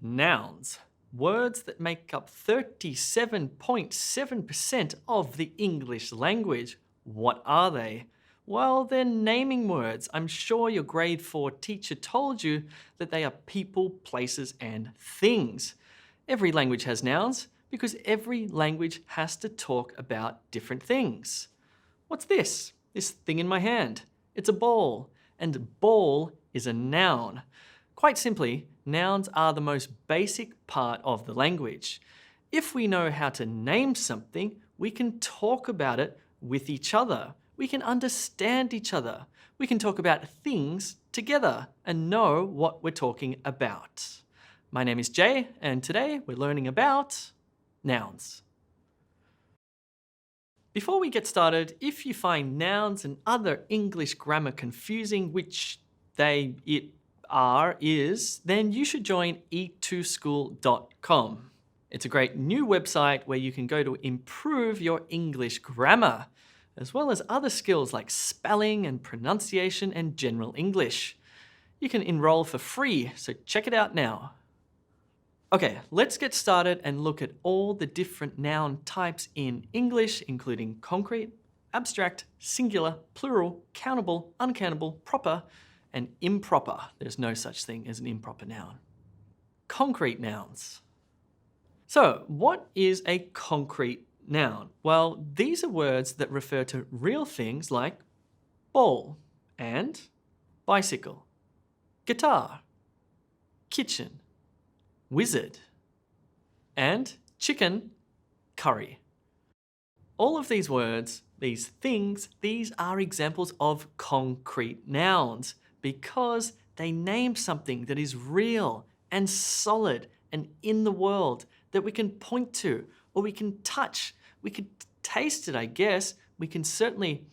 Nouns. Words that make up 37.7% of the English language. What are they? Well, they're naming words. I'm sure your grade 4 teacher told you that they are people, places, and things. Every language has nouns because every language has to talk about different things. What's this? This thing in my hand. It's a ball, and ball is a noun. Quite simply, nouns are the most basic part of the language. If we know how to name something, we can talk about it with each other. We can understand each other. We can talk about things together and know what we're talking about. My name is Jay, and today we're learning about nouns. Before we get started, if you find nouns and other English grammar confusing, which then you should join e2school.com. It's a great new website where you can go to improve your English grammar, as well as other skills like spelling and pronunciation and general English. You can enroll for free, so check it out now. Okay, let's get started and look at all the different noun types in English, including concrete, abstract, singular, plural, countable, uncountable, proper, and improper. There's no such thing as an improper noun. Concrete nouns. So, what is a concrete noun? Well, these are words that refer to real things like ball and bicycle, guitar, kitchen, wizard, and chicken curry. All of these words, these things, these are examples of concrete nouns because they name something that is real and solid and in the world that we can point to or we can touch. We can taste it, I guess. We can certainly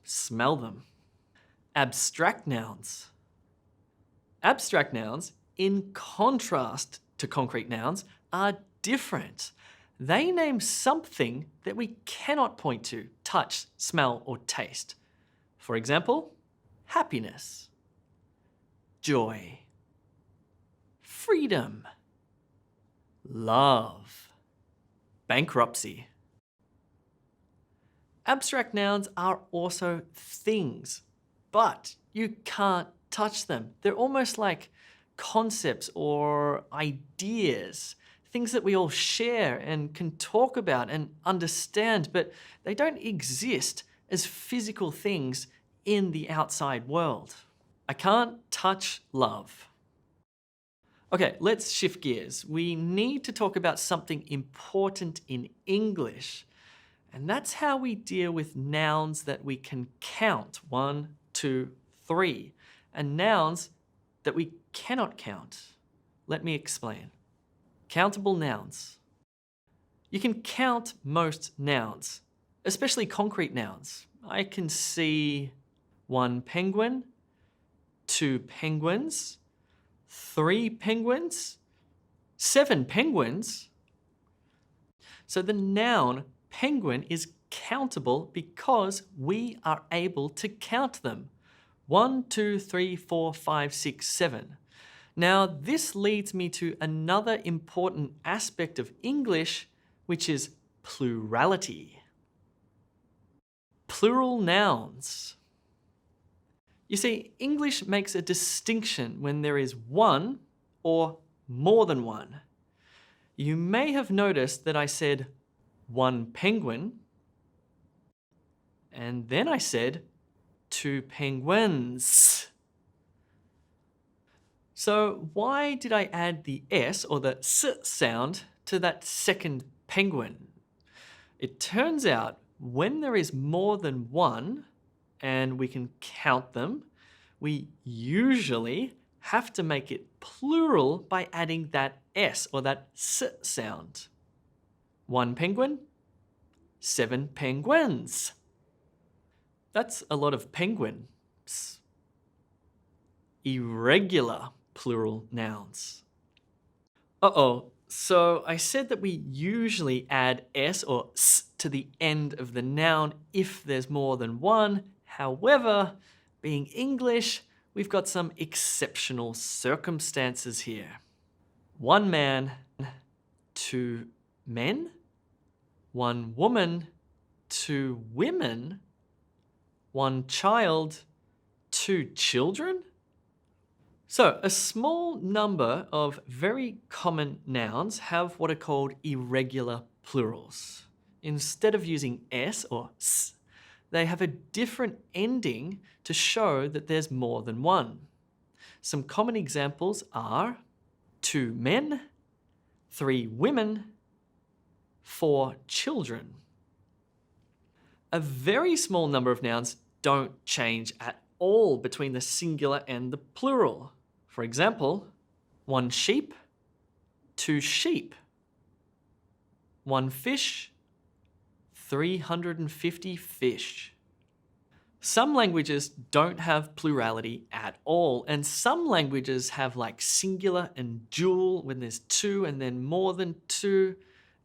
smell them. Abstract nouns. Abstract nouns, in contrast to concrete nouns, are different. They name something that we cannot point to, touch, smell, or taste. For example, happiness, joy, freedom, love, bankruptcy. Abstract nouns are also things, but you can't touch them. They're almost like concepts or ideas, things that we all share and can talk about and understand, but they don't exist as physical things in the outside world. I can't touch love. Okay, let's shift gears. We need to talk about something important in English, and that's how we deal with nouns that we can count, 1, 2, 3, and nouns that we cannot count. Let me explain. Countable nouns. You can count most nouns, especially concrete nouns. I can see 1 penguin, 2 penguins, 3 penguins, 7 penguins. So the noun penguin is countable because we are able to count them. 1, 2, 3, 4, 5, 6, 7. Now, this leads me to another important aspect of English, which is plurality. Plural nouns. You see, English makes a distinction when there is one or more than one. You may have noticed that I said 1 penguin, and then I said 2 penguins. So why did I add the S or the S sound to that second penguin? It turns out when there is more than one and we can count them, we usually have to make it plural by adding that S or that S sound. 1 penguin, 7 penguins. That's a lot of penguins. Irregular plural nouns. So I said that we usually add S or S to the end of the noun if there's more than one. However, being English, we've got some exceptional circumstances here. one man, two men, one woman, two women, one child, two children? So a small number of very common nouns have what are called irregular plurals. Instead of using s or s, they have a different ending to show that there's more than one. Some common examples are two men, three women, four children. A very small number of nouns don't change at all between the singular and the plural. For example, one sheep, two sheep, one fish, 350 fish. Some languages don't have plurality at all, and some languages have like singular and dual when there's two and then more than two.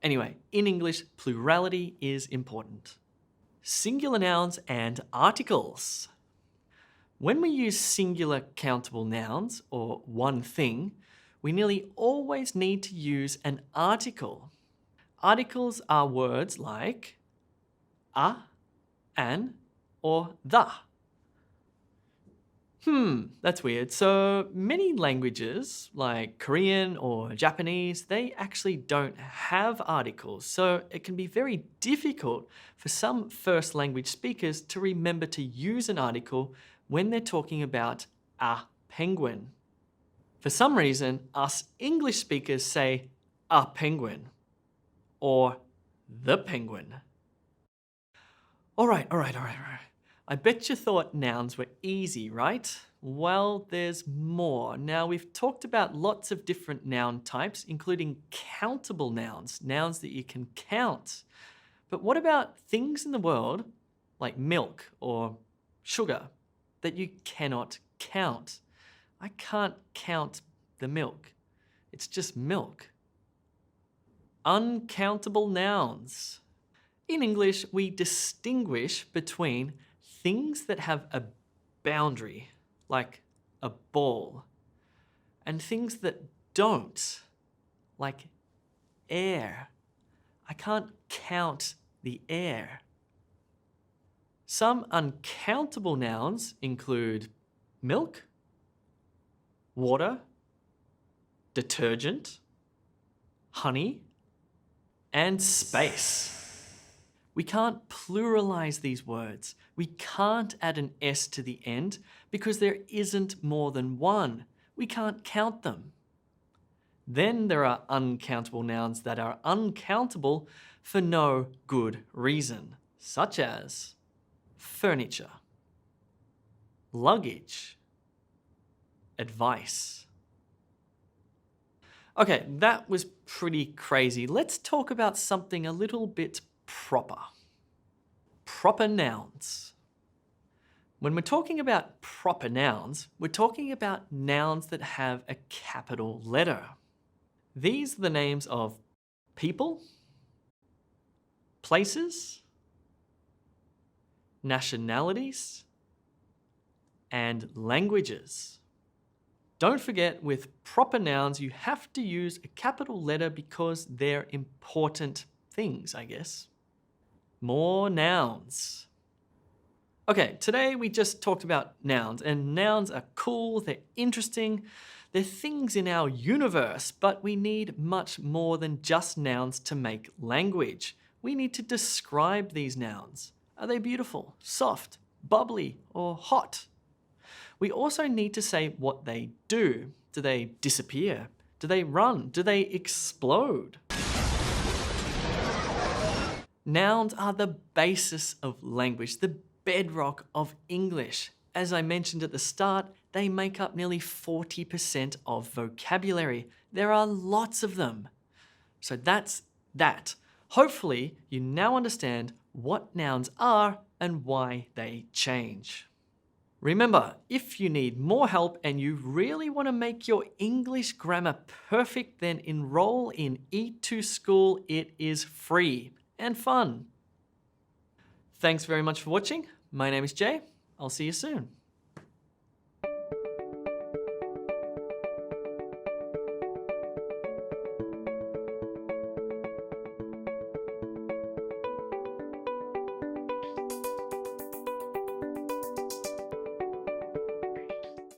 Anyway, in English, plurality is important. Singular nouns and articles. When we use singular countable nouns, or one thing, we nearly always need to use an article. Articles are words like a, an, or the. That's weird. So many languages, like Korean or Japanese, they actually don't have articles. So it can be very difficult for some first language speakers to remember to use an article when they're talking about a penguin. For some reason, us English speakers say a penguin or the penguin. All right. I bet you thought nouns were easy, right? Well, there's more. Now, we've talked about lots of different noun types, including countable nouns, nouns that you can count. But what about things in the world, like milk or sugar, that you cannot count? I can't count the milk. It's just milk. Uncountable nouns. In English, we distinguish between things that have a boundary, like a ball, and things that don't, like air. I can't count the air. Some uncountable nouns include milk, water, detergent, honey, and space. We can't pluralize these words. We can't add an S to the end because there isn't more than one. We can't count them. Then there are uncountable nouns that are uncountable for no good reason, such as furniture, luggage, advice. Okay, that was pretty crazy. Let's talk about something a little bit proper. Proper nouns. When we're talking about proper nouns, we're talking about nouns that have a capital letter. These are the names of people, places, nationalities, and languages. Don't forget, with proper nouns, you have to use a capital letter because they're important things, I guess. More nouns. Okay, today we just talked about nouns, and nouns are cool, they're interesting, they're things in our universe, but we need much more than just nouns to make language. We need to describe these nouns. Are they beautiful, soft, bubbly, or hot? We also need to say what they do. Do they disappear? Do they run? Do they explode? Nouns are the basis of language, the bedrock of English. As I mentioned at the start, they make up nearly 40% of vocabulary. There are lots of them. So that's that. Hopefully, you now understand what nouns are and why they change. Remember, if you need more help and you really want to make your English grammar perfect, then enroll in E2 School. It is free and fun. Thanks very much for watching. My name is Jay. I'll see you soon.